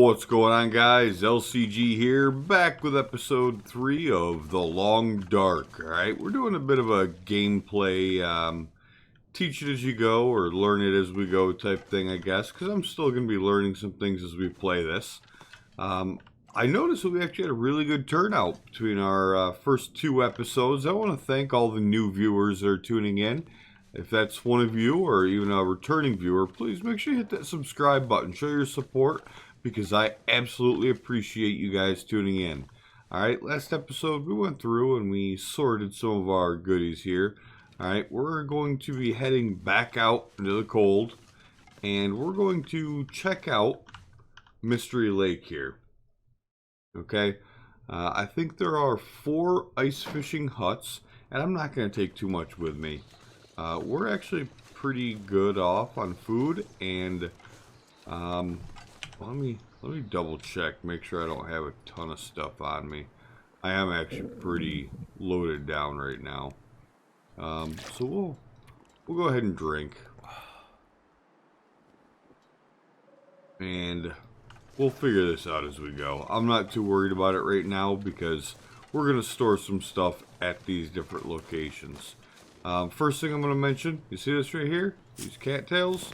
What's going on, guys? LCG here, back with episode 3 of The Long Dark. Alright, we're doing a bit of a gameplay, teach it as you go, or learn it as we go type thing, I guess, because I'm still going to be learning some things as we play this. I noticed that we actually had a really good turnout between our first 2 episodes. I want to thank all the new viewers that are tuning in. If that's one of you, or even a returning viewer, please make sure you hit that subscribe button. Show your support, because I absolutely appreciate you guys tuning in. Alright, last episode we went through and we sorted some of our goodies here. Alright, we're going to be heading back out into the cold, and we're going to check out Mystery Lake here. Okay, I think there are 4 ice fishing huts, and I'm not going to take too much with me. We're actually pretty good off on food, and let me double check, make sure I don't have a ton of stuff on me. I am actually pretty loaded down right now. So we'll go ahead and drink, and we'll figure this out as we go. I'm not too worried about it right now because we're gonna store some stuff at these different locations. First thing I'm gonna mention, you see this right here? These cattails,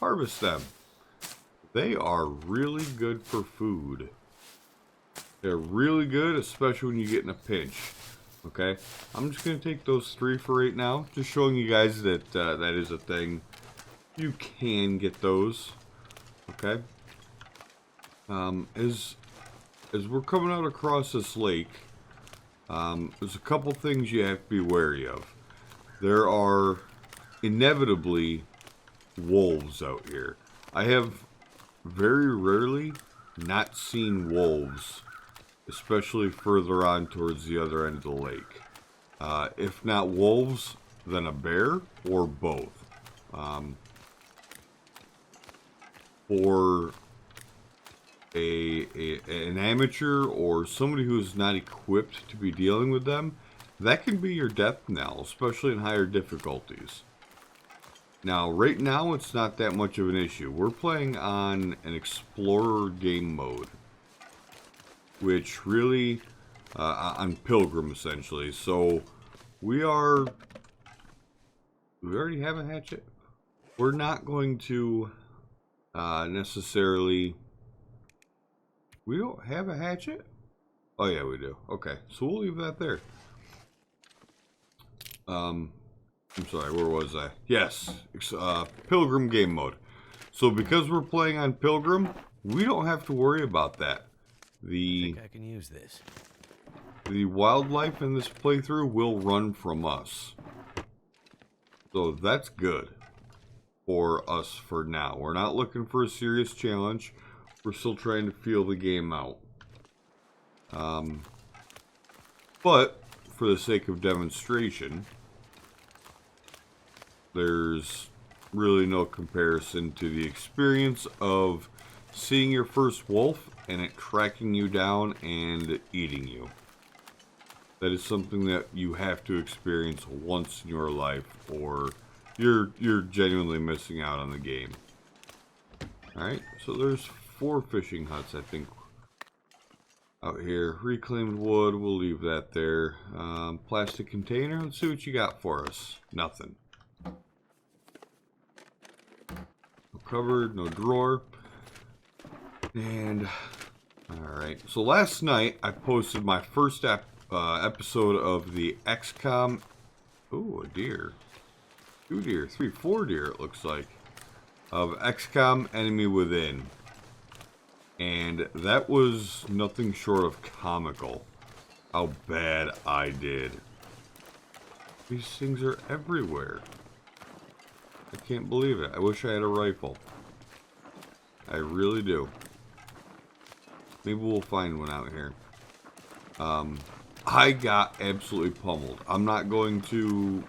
harvest them. They are really good for food. They're really good, especially when you get in a pinch. Okay, I'm just going to take those 3 for right now. Just showing you guys that that is a thing. You can get those. Okay. As we're coming out across this lake, there's a couple things you have to be wary of. There are inevitably wolves out here. I have very rarely not seen wolves, especially further on towards the other end of the lake. If not wolves, then a bear, or both. For an amateur or somebody who's not equipped to be dealing with them, that can be your death knell, especially in higher difficulties. Now, right now, it's not that much of an issue. We're playing on an explorer game mode, which really, on Pilgrim, essentially. So, we already have a hatchet. We're not going to, necessarily, we don't have a hatchet? Oh, yeah, we do. Okay, so we'll leave that there. I'm sorry, where was I? Yes, Pilgrim game mode. So because we're playing on Pilgrim, we don't have to worry about that. I think I can use this. The wildlife in this playthrough will run from us. So that's good for us for now. We're not looking for a serious challenge. We're still trying to feel the game out. But for the sake of demonstration, there's really no comparison to the experience of seeing your first wolf and it tracking you down and eating you. That is something that you have to experience once in your life, or you're genuinely missing out on the game. Alright, so there's 4 fishing huts, I think, out here. Reclaimed wood, we'll leave that there. Plastic container, let's see what you got for us. Nothing. No cupboard, no drawer. And, alright. So last night, I posted my first episode of the XCOM. Ooh, a deer. 2 deer, 3, 4 deer, it looks like. Of XCOM Enemy Within. And that was nothing short of comical. How bad I did. These things are everywhere. I can't believe it. I wish I had a rifle. I really do. Maybe we'll find one out here. I got absolutely pummeled. I'm not going to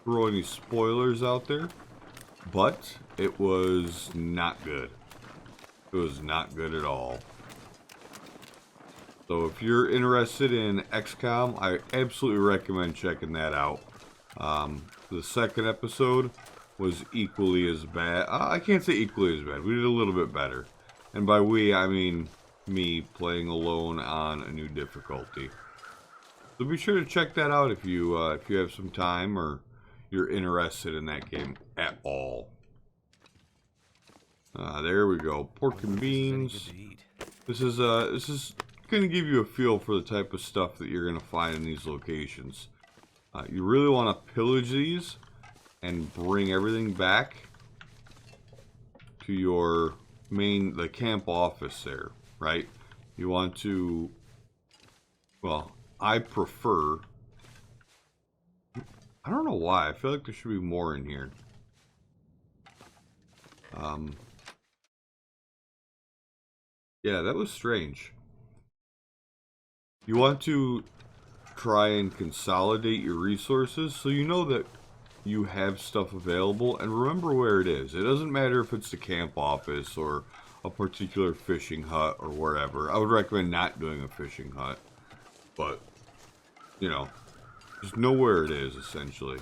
throw any spoilers out there, but it was not good. It was not good at all. So if you're interested in XCOM, I absolutely recommend checking that out. The second episode was equally as bad. I can't say equally as bad. We did a little bit better. And by we, I mean me playing alone on a new difficulty. So be sure to check that out if you have some time or you're interested in that game at all. There we go. Pork and beans. This is gonna give you a feel for the type of stuff that you're gonna find in these locations. You really want to pillage these and bring everything back to your the camp office there, right? You want to, well, I prefer, I don't know why, I feel like there should be more in here. Yeah, that was strange. You want to try and consolidate your resources so you know that you have stuff available, and remember where it is. It doesn't matter if it's the camp office or a particular fishing hut or wherever. I would recommend not doing a fishing hut, but you know, just know where it is essentially.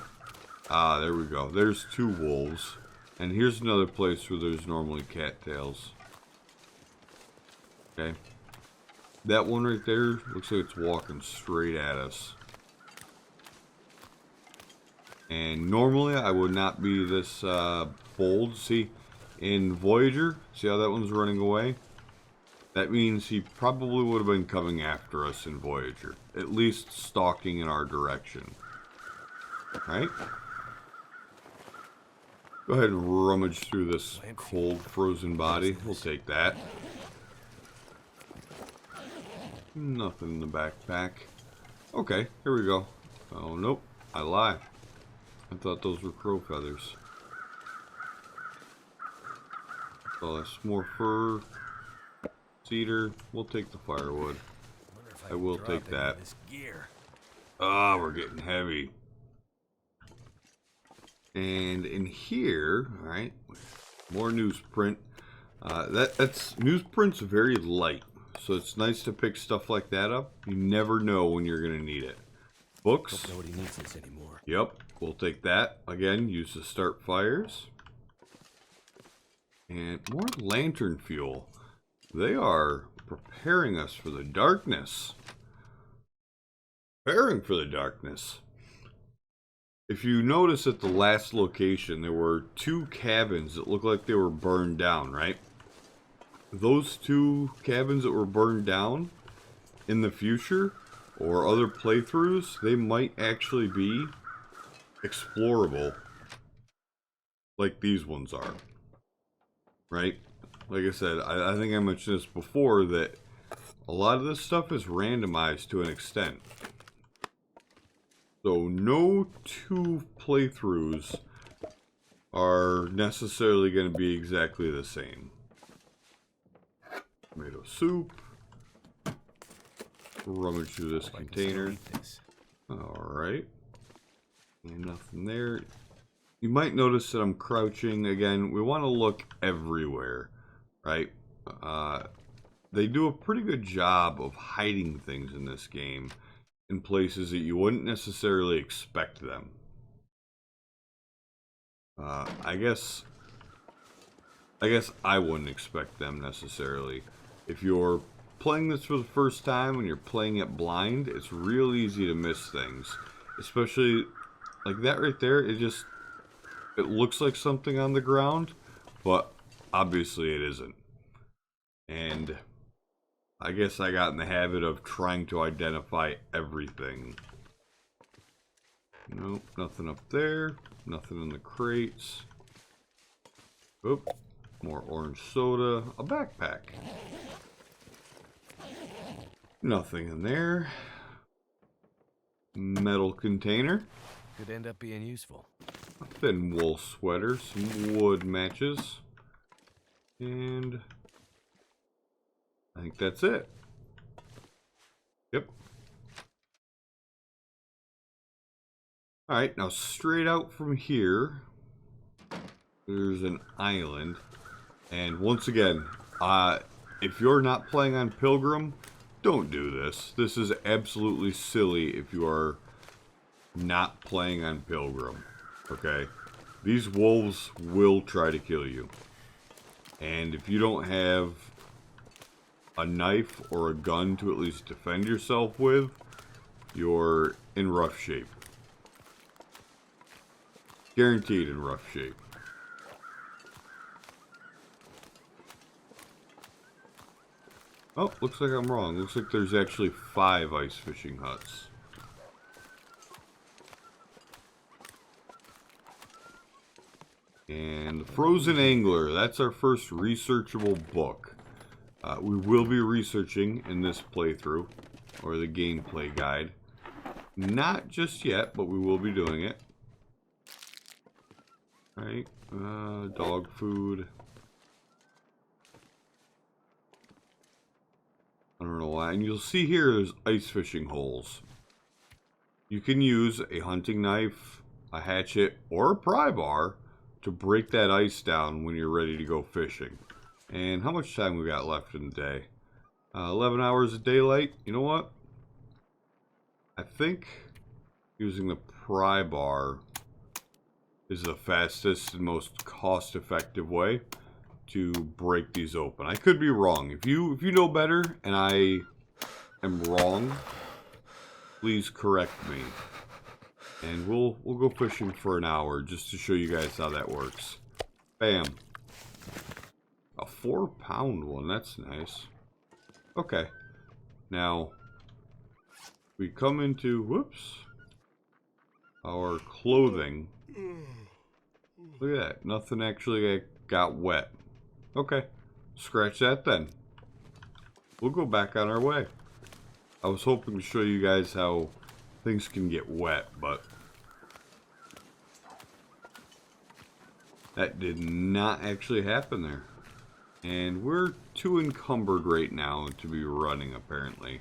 There we go. There's 2 wolves, and here's another place where there's normally cattails. Okay, that one right there looks like it's walking straight at us. And normally I would not be this bold. See, in Voyager, see how that one's running away? That means he probably would have been coming after us in Voyager. At least stalking in our direction. Right? Go ahead and rummage through this cold, frozen body. We'll take that. Nothing in the backpack. Okay, here we go. Oh, nope. I lie. I thought those were crow feathers. Oh, that's more fur. Cedar. We'll take the firewood. I will take that. Ah, we're getting heavy. And in here, alright, more newsprint. That's newsprint's very light, so it's nice to pick stuff like that up. You never know when you're gonna need it. Books. Nobody needs this anymore. Yep, we'll take that. Again, use to start fires. And more lantern fuel. They are preparing us for the darkness. Preparing for the darkness. If you notice at the last location, there were 2 cabins that looked like they were burned down, right? Those 2 cabins that were burned down in the future, or other playthroughs, they might actually be explorable like these ones are, right? Like I said, I think I mentioned this before, that a lot of this stuff is randomized to an extent. So no 2 playthroughs are necessarily going to be exactly the same. Tomato soup. Rummage through this container. Alright. And nothing there. You might notice that I'm crouching. Again, we want to look everywhere, right? They do a pretty good job of hiding things in this game in places that you wouldn't necessarily expect them. I guess I wouldn't expect them necessarily. If you're playing this for the first time and you're playing it blind, it's real easy to miss things. Especially like that right there, it looks like something on the ground, but obviously it isn't. And I guess I got in the habit of trying to identify everything. Nope, nothing up there. Nothing in the crates. Oop, more orange soda. A backpack. Nothing in there. Metal container. Could end up being useful. A thin wool sweater. Some wood matches. And I think that's it. Yep. Alright, now straight out from here, there's an island. And once again, if you're not playing on Pilgrim, don't do this. This is absolutely silly if you are not playing on Pilgrim. Okay? These wolves will try to kill you. And if you don't have a knife or a gun to at least defend yourself with, you're in rough shape. Guaranteed in rough shape. Oh, looks like I'm wrong. Looks like there's actually 5 ice fishing huts. And the Frozen Angler, that's our first researchable book. We will be researching in this playthrough, or the gameplay guide. Not just yet, but we will be doing it. Alright, dog food. I don't know why. And you'll see here there's ice fishing holes. You can use a hunting knife, a hatchet, or a pry bar to break that ice down when you're ready to go fishing. And how much time we got left in the day? 11 hours of daylight. You know what? I think using the pry bar is the fastest and most cost-effective way to break these open. I could be wrong. If you know better and I am wrong, please correct me. And we'll go fishing for an hour just to show you guys how that works. Bam. A 4-pound one. That's nice. Okay. Now we come into, whoops, our clothing. Look at that. Nothing actually got wet. Okay. Scratch that then. We'll go back on our way. I was hoping to show you guys how things can get wet, but that did not actually happen there. And we're too encumbered right now to be running, apparently.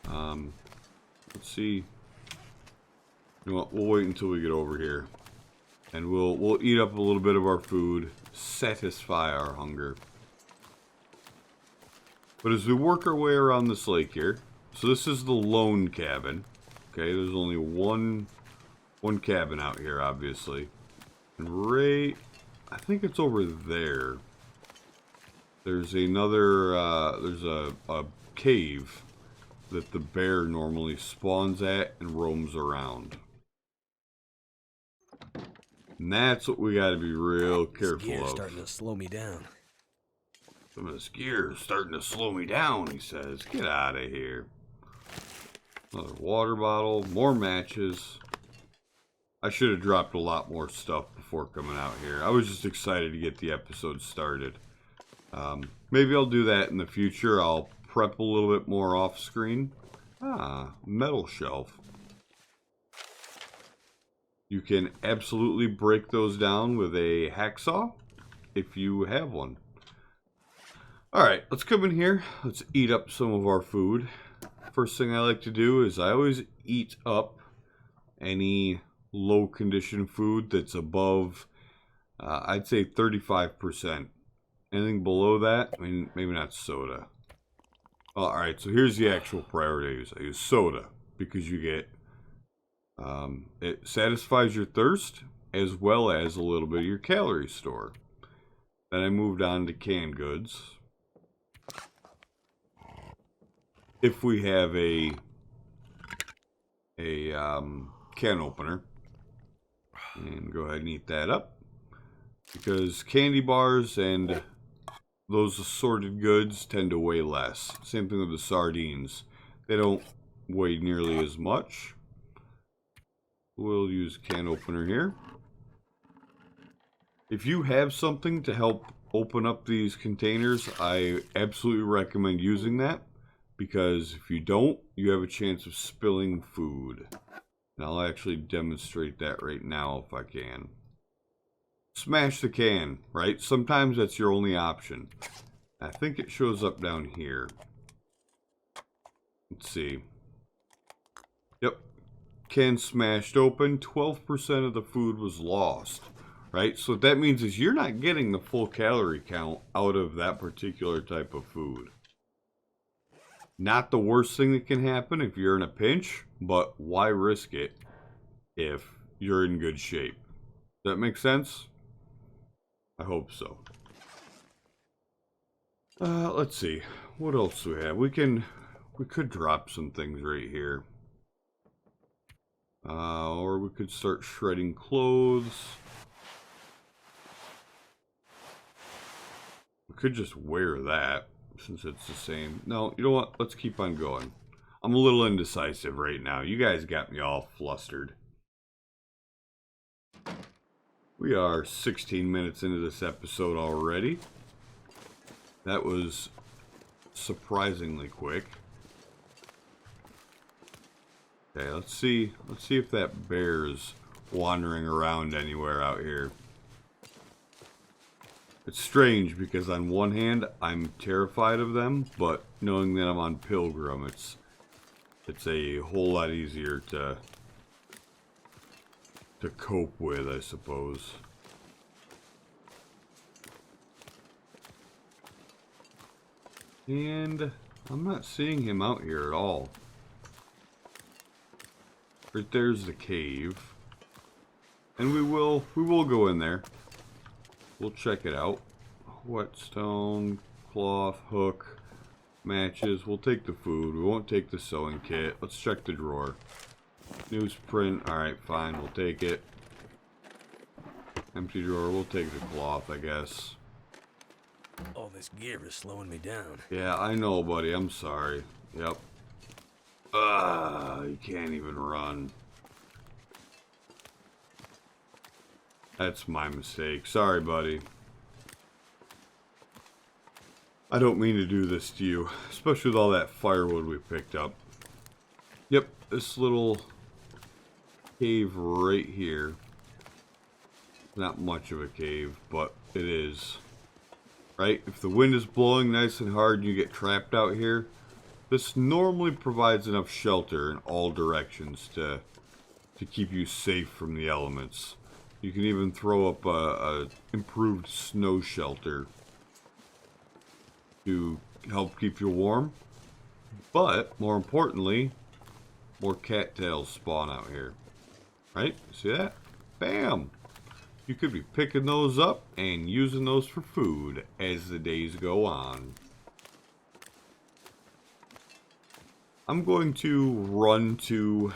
Let's see. You know what? We'll wait until we get over here. And we'll eat up a little bit of our food, satisfy our hunger. But as we work our way around this lake here, so this is the lone cabin. Okay, there's only one cabin out here, obviously. And right, I think it's over there. There's another, there's a cave that the bear normally spawns at and roams around. And that's what we got to be real careful of. Starting to slow me down. Some of this gear is starting to slow me down, he says. Get out of here. Another water bottle, more matches. I should have dropped a lot more stuff before coming out here. I was just excited to get the episode started. Maybe I'll do that in the future. I'll prep a little bit more off screen. Metal shelf. You can absolutely break those down with a hacksaw if you have one. Alright, let's come in here. Let's eat up some of our food. First thing I like to do is I always eat up any low condition food that's above, I'd say 35%. Anything below that, I mean, maybe not soda. Alright, so here's the actual priorities. I use soda because you get, it satisfies your thirst as well as a little bit of your calorie store. Then I moved on to canned goods. If we have a can opener, and go ahead and eat that up, because candy bars and those assorted goods tend to weigh less. Same thing with the sardines. They don't weigh nearly as much. We'll use can opener here. If you have something to help open up these containers, I absolutely recommend using that, because if you don't, you have a chance of spilling food. And I'll actually demonstrate that right now if I can. Smash the can, right? Sometimes that's your only option. I think it shows up down here. Let's see. Yep. Can smashed open. 12% of the food was lost. Right? So what that means is you're not getting the full calorie count out of that particular type of food. Not the worst thing that can happen if you're in a pinch, but why risk it if you're in good shape? Does that make sense? I hope so. Let's see. what else do we have? We could drop some things right here. Or we could start shredding clothes. We could just wear that, since it's the same. No, you know what? Let's keep on going. I'm a little indecisive right now. You guys got me all flustered. We are 16 minutes into this episode already. That was surprisingly quick. Okay, let's see if that bear's wandering around anywhere out here. It's strange because on one hand I'm terrified of them, but knowing that I'm on Pilgrim, it's a whole lot easier to cope with, I suppose. And I'm not seeing him out here at all. Right there's the cave. And we will go in there. We'll check it out. Whetstone, cloth, hook, matches. We'll take the food. We won't take the sewing kit. Let's check the drawer. Newsprint. Alright, fine. We'll take it. Empty drawer. We'll take the cloth, I guess. All this gear is slowing me down. Yeah, I know, buddy. I'm sorry. Yep. You can't even run. That's my mistake. Sorry, buddy. I don't mean to do this to you, especially with all that firewood we picked up. Yep, this little cave right here. Not much of a cave, but it is. Right? If the wind is blowing nice and hard and you get trapped out here, this normally provides enough shelter in all directions to keep you safe from the elements. You can even throw up a improved snow shelter to help keep you warm. But, more importantly, more cattails spawn out here. Right? See that? Bam! You could be picking those up and using those for food as the days go on. I'm going to run to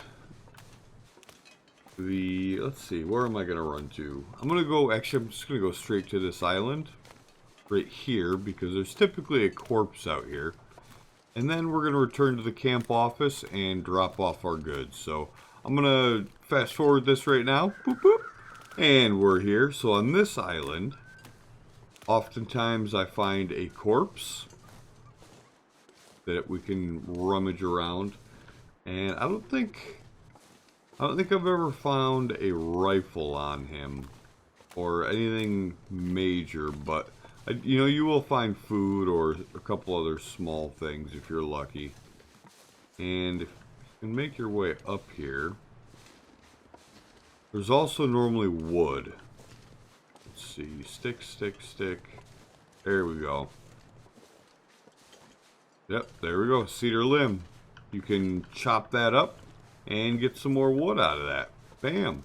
the... Let's see, where am I going to run to? I'm just going to go straight to this island. Right here, because there's typically a corpse out here. And then we're going to return to the camp office and drop off our goods. So, I'm going to fast forward this right now. Boop, boop. And we're here. So on this island, oftentimes I find a corpse that we can rummage around. And I don't think I've ever found a rifle on him or anything major, but you will find food or a couple other small things if you're lucky. And if you can make your way up here, there's also normally wood. Let's see. Stick, stick, stick. There we go. Yep, there we go. Cedar limb. You can chop that up and get some more wood out of that. Bam.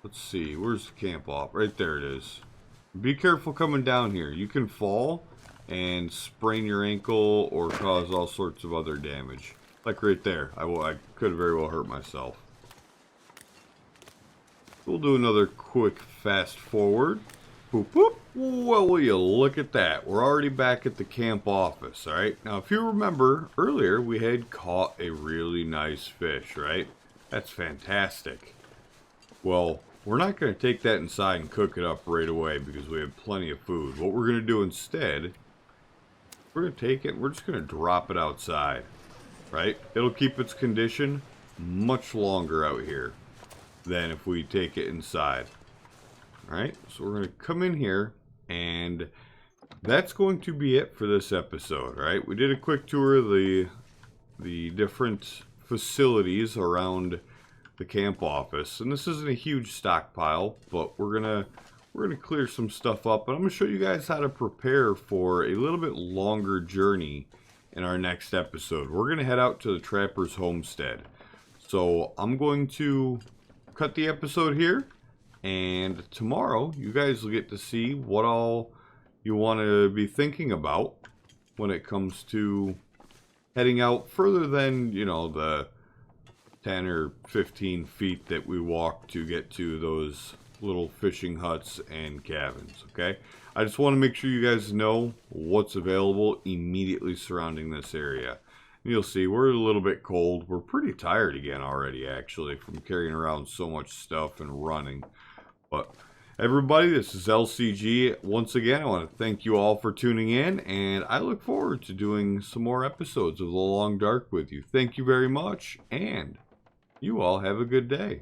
Let's see. Where's the camp off? Right there it is. Be careful coming down here. You can fall and sprain your ankle or cause all sorts of other damage. Like right there. I could have very well hurt myself. We'll do another quick fast forward. Boop, boop. Well, will you look at that? We're already back at the camp office, alright? Now, if you remember, earlier we had caught a really nice fish, right? That's fantastic. Well, we're not going to take that inside and cook it up right away because we have plenty of food. What we're going to do instead, we're going to take it and we're just going to drop it outside, right? It'll keep its condition much longer out here than if we take it inside. Alright, so we're going to come in here, and that's going to be it for this episode, right? We did a quick tour of the different facilities around the camp office, and this isn't a huge stockpile, but we're gonna clear some stuff up, and I'm gonna show you guys how to prepare for a little bit longer journey in our next episode. We're gonna head out to the Trapper's Homestead. So I'm going to cut the episode here, and tomorrow you guys will get to see what all you want to be thinking about when it comes to heading out further than, you know, the 10 or 15 feet that we walk to get to those little fishing huts and cabins, okay? I just want to make sure you guys know what's available immediately surrounding this area. You'll see we're a little bit cold. We're pretty tired again already, actually, from carrying around so much stuff and running. But everybody, this is LCG. Once again, I want to thank you all for tuning in, and I look forward to doing some more episodes of The Long Dark with you. Thank you very much, and you all have a good day.